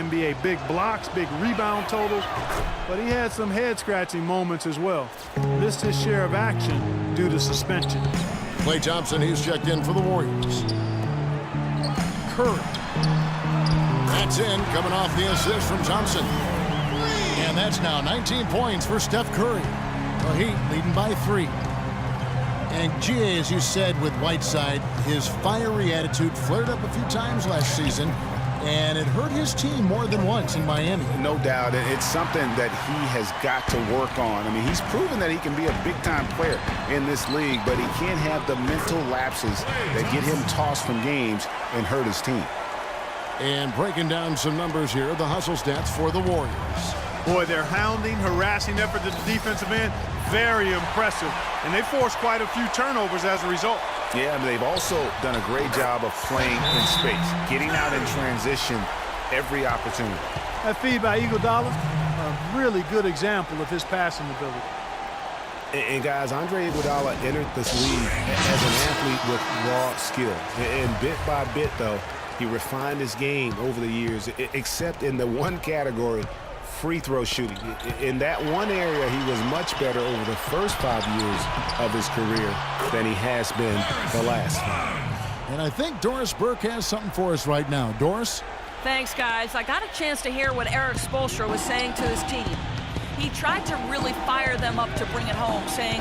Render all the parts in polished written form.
NBA. Big blocks, big rebound totals, but he had some head-scratching moments as well. Missed his share of action due to suspension. Klay Thompson, he's checked in for the Warriors. Curry. That's in, coming off the assist from Thompson. And that's now 19 points for Steph Curry. The Heat leading by 3. And GA, as you said with Whiteside, his fiery attitude flared up a few times last season, and it hurt his team more than once in Miami. No doubt. It's something that he has got to work on. I mean, he's proven that he can be a big-time player in this league, but he can't have the mental lapses that get him tossed from games and hurt his team. And breaking down some numbers here, the hustle stats for the Warriors. Boy, their hounding, harassing effort at the defensive end, very impressive. And they forced quite a few turnovers as a result. Yeah, but they've also done a great job of playing in space, getting out in transition every opportunity. That feed by Iguodala, a really good example of his passing ability. And guys, Andre Iguodala entered this league as an athlete with raw skill. And bit by bit, though, he refined his game over the years, except in the one category, free throw shooting. In that one area, he was much better over the first 5 years of his career than he has been the last 5. And I think Doris Burke has something for us right now. Doris? Thanks, guys. I got a chance to hear what Eric Spoelstra was saying to his team. He tried to really fire them up to bring it home, saying,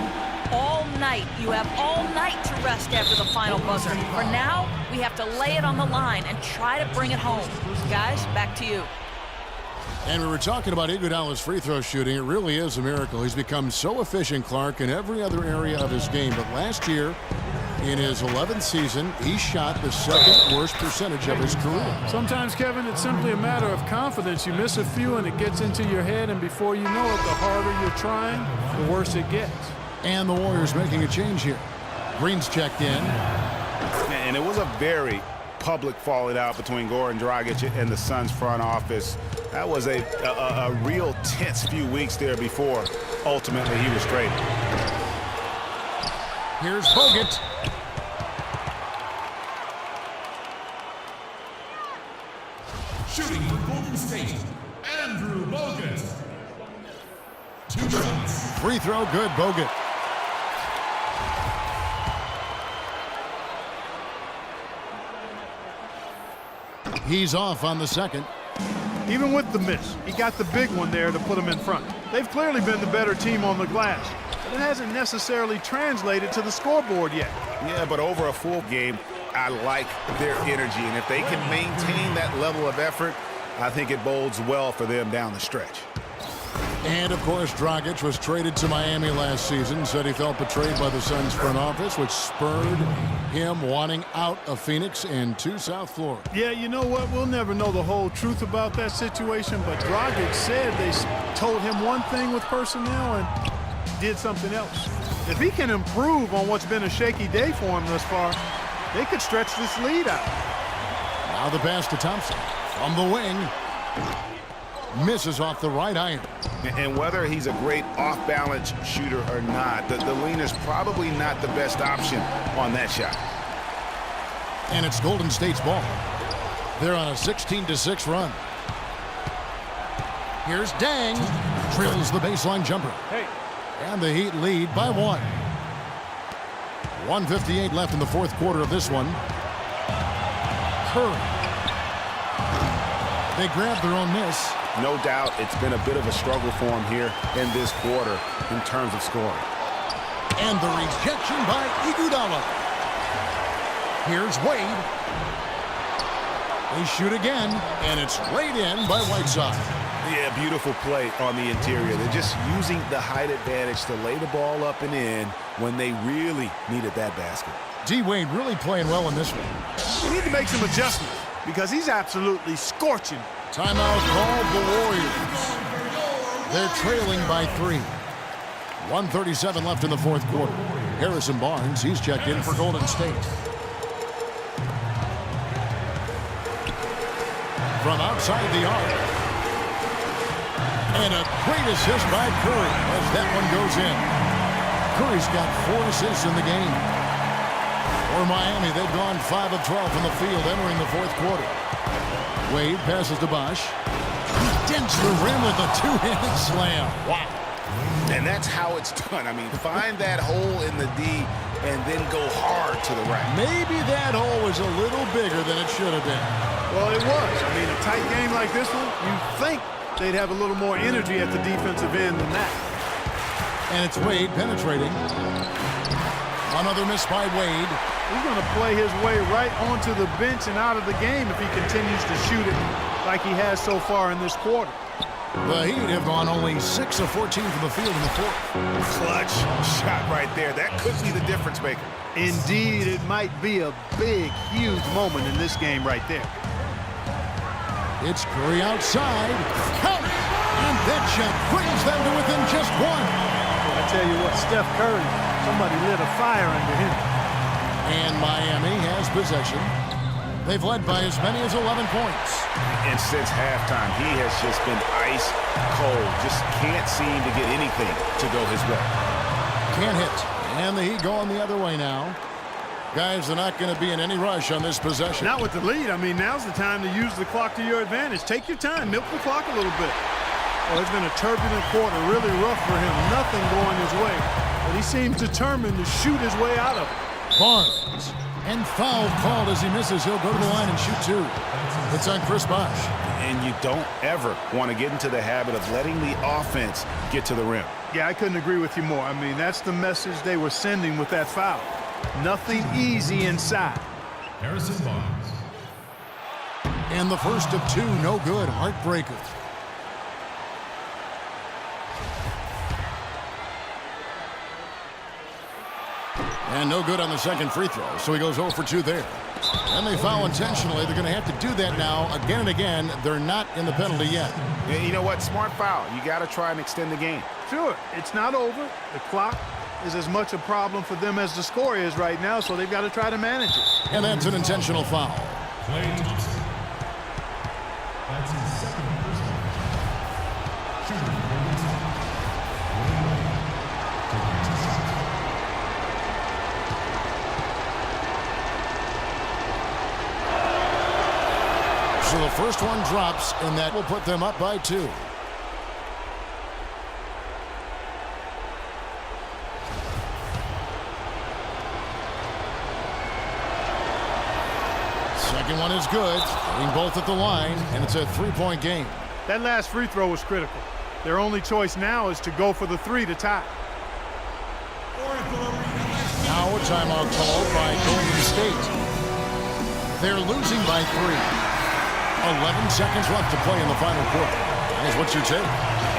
all night, you have all night to rest after the final buzzer. For now, we have to lay it on the line and try to bring it home. Guys, back to you. And we were talking about Iguodala's free throw shooting. It really is a miracle. He's become so efficient, Clark, in every other area of his game. But last year, in his 11th season, he shot the second worst percentage of his career. Sometimes, Kevin, it's simply a matter of confidence. You miss a few and it gets into your head, and before you know it, the harder you're trying, the worse it gets. And the Warriors making a change here. Green's checked in. And it was a very public falling out between Goran Dragic and the Suns front office. That was a real tense few weeks there before ultimately he was traded. Here's Bogut. Shooting for Golden State, Andrew Bogut. 2 shots. Free throw, good, Bogut. He's off on the second. Even with the miss, he got the big one there to put him in front. They've clearly been the better team on the glass, but it hasn't necessarily translated to the scoreboard yet. Yeah, but over a full game, I like their energy, and if they can maintain that level of effort, I think it bodes well for them down the stretch. And, of course, Dragic was traded to Miami last season, said he felt betrayed by the Suns front office, which spurred him wanting out of Phoenix and to South Florida. Yeah, you know what? We'll never know the whole truth about that situation, but Dragic said they told him one thing with personnel and did something else. If he can improve on what's been a shaky day for him thus far, they could stretch this lead out. Now the pass to Thompson from the wing. Misses off the right iron. And whether he's a great off-balance shooter or not, the lean is probably not the best option on that shot. And it's Golden State's ball. They're on a 16-6 run. Here's Dang. Drills the baseline jumper. Hey. And the Heat lead by 1. 1:58 left in the fourth quarter of this one. Curry. They grabbed their own miss. No doubt it's been a bit of a struggle for him here in this quarter in terms of scoring. And the rejection by Iguodala. Here's Wade. They shoot again, and it's laid in by Whiteside. Yeah, beautiful play on the interior. They're just using the height advantage to lay the ball up and in when they really needed that basket. D-Wade really playing well in this one. We need to make some adjustments because he's absolutely scorching. Timeout called the Warriors. They're trailing by 3. 1:37 left in the fourth quarter. Harrison Barnes, he's checked in for Golden State. From outside the arc. And a great assist by Curry as that one goes in. Curry's got 4 assists in the game. For Miami, they've gone 5 of 12 from the field entering the fourth quarter. Wade passes to Bosch. He dents the rim with a two-handed slam. Wow. And that's how it's done. I mean, find that hole in the D and then go hard to the right. Maybe that hole was a little bigger than it should have been. Well, it was. I mean, a tight game like this one, you'd think they'd have a little more energy at the defensive end than that. And it's Wade penetrating. Another miss by Wade. He's going to play his way right onto the bench and out of the game if he continues to shoot it like he has so far in this quarter. The Heat have gone only 6 of 14 from the field in the fourth. Clutch shot right there. That could be the difference maker. Indeed, it might be a big, huge moment in this game right there. It's Curry outside. Count it! And that shot brings them to within just one. I tell you what, Steph Curry, somebody lit a fire under him. And Miami has possession. They've led by as many as 11 points. And since halftime, he has just been ice cold. Just can't seem to get anything to go his way. Can't hit. And the Heat going the other way now. Guys, they're not going to be in any rush on this possession. Not with the lead. I mean, now's the time to use the clock to your advantage. Take your time. Milk the clock a little bit. Oh, it's been a turbulent quarter. Really rough for him. Nothing going his way. But he seems determined to shoot his way out of it. Barnes. And foul called as he misses. He'll go to the line and shoot two. It's on Chris Bosh. And you don't ever want to get into the habit of letting the offense get to the rim. Yeah, I couldn't agree with you more. I mean, that's the message they were sending with that foul. Nothing easy inside. Harrison Barnes. And the first of two, no good. Heartbreaker. And no good on the second free throw, so he goes 0 for 2 there. And they foul intentionally. They're going to have to do that now again and again. They're not in the penalty yet. And you know what? Smart foul. You got to try and extend the game. Sure, it's not over. The clock is as much a problem for them as the score is right now, so they've got to try to manage it. And that's an intentional foul. Klay Thompson. That's his second personal. Shooting Golden State. So the first one drops, and that will put them up by 2. Second one is good. Hitting both at the line, and it's a 3-point game. That last free throw was critical. Their only choice now is to go for the 3 to tie. Now a timeout called by Golden State. They're losing by 3. 11 seconds left to play in the final quarter. Guys, what's your take?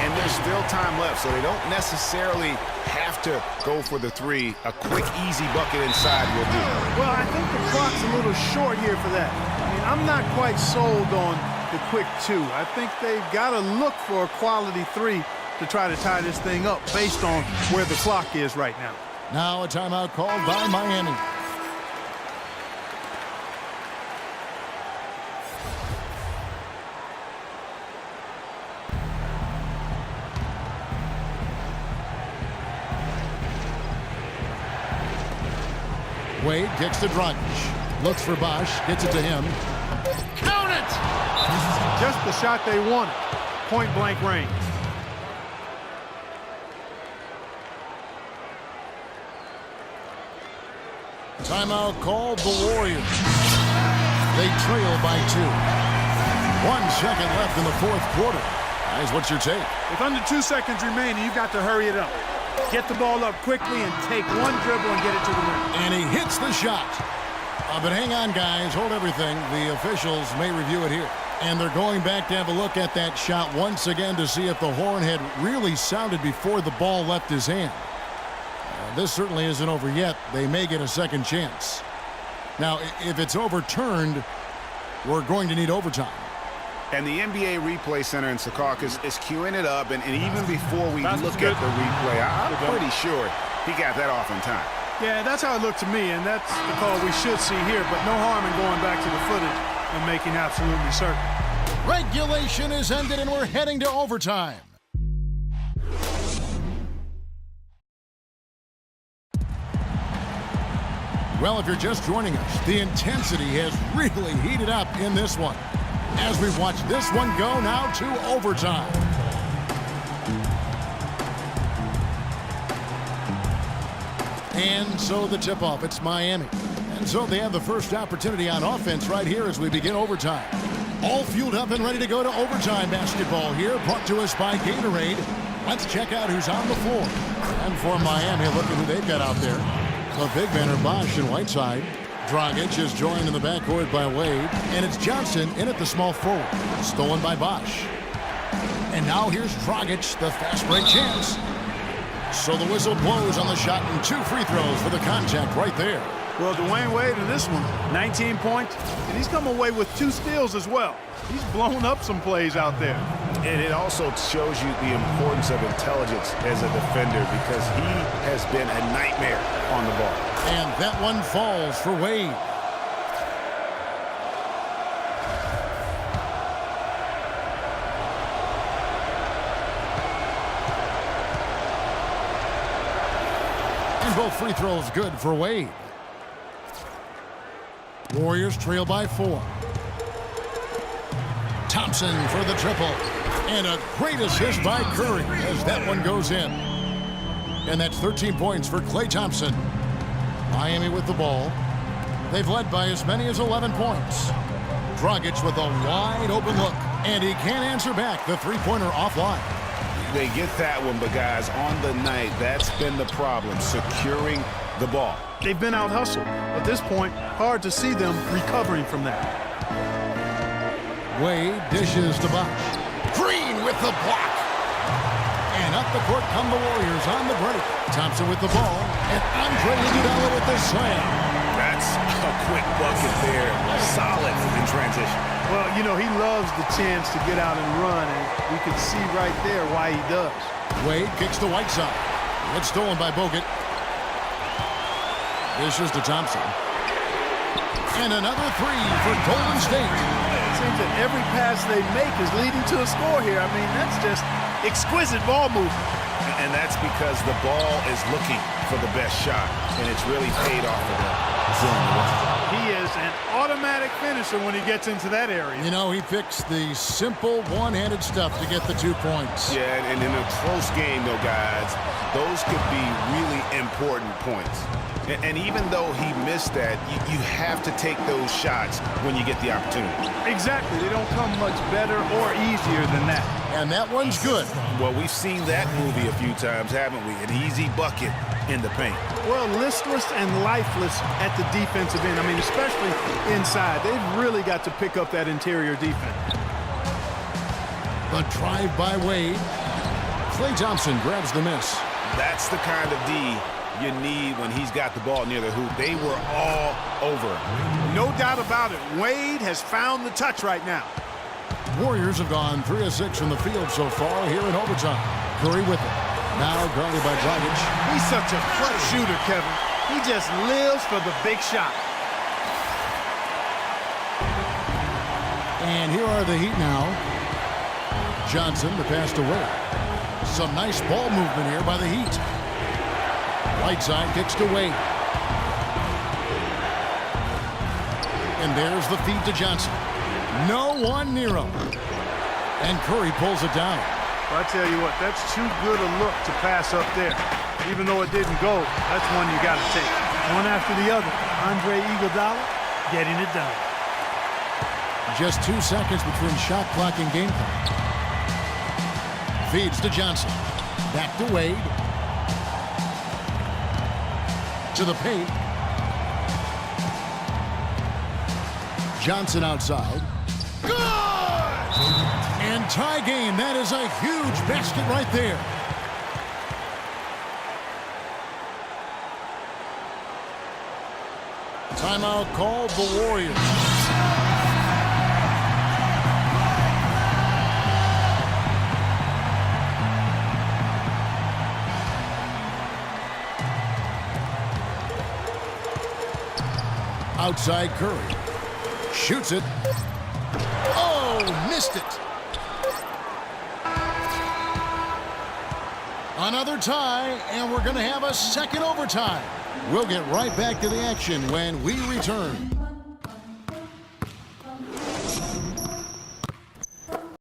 And there's still time left, so they don't necessarily have to go for the 3. A quick, easy bucket inside will do. Well, I think the clock's a little short here for that. I mean, I'm not quite sold on the quick 2. I think they've got to look for a quality 3 to try to tie this thing up based on where the clock is right now. Now a timeout called by Miami. Wade kicks to Drunch. Looks for Bosch. Gets it to him. Count it! Just the shot they wanted. Point-blank range. Timeout called the Warriors. They trail by 2. 1 second left in the fourth quarter. Guys, what's your take? With under 2 seconds remaining, you've got to hurry it up. Get the ball up quickly and take one dribble and get it to the rim. And he hits the shot. But hang on, guys. Hold everything. The officials may review it here. And they're going back to have a look at that shot once again to see if the horn had really sounded before the ball left his hand. This certainly isn't over yet. They may get a second chance. Now, if it's overturned, we're going to need overtime. And the NBA Replay Center in Secaucus is queuing it up. And even before we look at the replay, I'm pretty sure he got that off in time. Yeah, that's how it looked to me, and that's the call we should see here. But no harm in going back to the footage and making absolutely certain. Regulation is ended, and we're heading to overtime. Well, if you're just joining us, the intensity has really heated up in this one. as we watch this one go now to overtime. And so the tip-off, it's Miami. And so they have the first opportunity on offense right here as we begin overtime. All fueled up and ready to go to overtime basketball here, brought to us by Gatorade. Let's check out who's on the floor. And for Miami, look at who they've got out there. The big men are Bosch and Whiteside. Dragic is joined in the backcourt by Wade. And it's Johnson in at the small forward. Stolen by Bosch. And now here's Dragic, the fast break chance. So the whistle blows on the shot and 2 free throws for the contact right there. Well, Dwayne Wade in this one, 19 points, and he's come away with 2 steals as well. He's blown up some plays out there. And it also shows you the importance of intelligence as a defender because he has been a nightmare on the ball. And that one falls for Wade. And both free throws good for Wade. Warriors trail by 4. Thompson for the triple. And a great assist by Curry as that one goes in. And that's 13 points for Klay Thompson. Miami with the ball. They've led by as many as 11 points. Dragic with a wide open look. And he can't answer back the three-pointer offline. They get that one, but guys, on the night, that's been the problem, securing the ball. They've been out-hustled. At this point, hard to see them recovering from that. Wade dishes to Bosch. Green with the block. And up the court come the Warriors on the break. Thompson with the ball. And Andre Iguodala with the slam. That's a quick bucket there. Solid in transition. Well, you know, he loves the chance to get out and run, and we can see right there why he does. Wade kicks to Whiteside. It's stolen by Bogut. Dishes to Thompson. And another 3 for Golden State. It seems that every pass they make is leading to a score here. I mean, that's just exquisite ball movement. And that's because the ball is looking for the best shot, and it's really paid off for them. He is an automatic finisher when he gets into that area. You know, he picks the simple one-handed stuff to get the 2 points. Yeah, and in a close game, though, guys, those could be really important points. And even though he missed that, you have to take those shots when you get the opportunity. Exactly. They don't come much better or easier than that. And that one's good. Well, we've seen that movie a few times, haven't we? An easy bucket in the paint. Well, listless and lifeless at the defensive end. I mean, especially inside. They've really got to pick up that interior defense. The drive by Wade. Klay Thompson grabs the miss. That's the kind of D you need when he's got the ball near the hoop. They were all over him. No doubt about it. Wade has found the touch right now. Warriors have gone 3 of 6 from the field so far here in overtime. Curry with it. Now guarded by Dragic. He's such a clutch shooter, Kevin. He just lives for the big shot. And here are the Heat now. Johnson, the pass to Wade. Some nice ball movement here by the Heat. Whiteside kicks to Wade. And there's the feed to Johnson. No one near him. And Curry pulls it down. Well, I tell you what, that's too good a look to pass up there. Even though it didn't go, that's one you got to take. One after the other. Andre Iguodala getting it done. Just 2 seconds between shot clock and game clock. Feeds to Johnson. Back to Wade. To the paint. Johnson outside. Good! And tie game. That is a huge basket right there. Timeout called the Warriors. Outside Curry. Shoots it. Oh, missed it. Another tie, and we're going to have a second overtime. We'll get right back to the action when we return.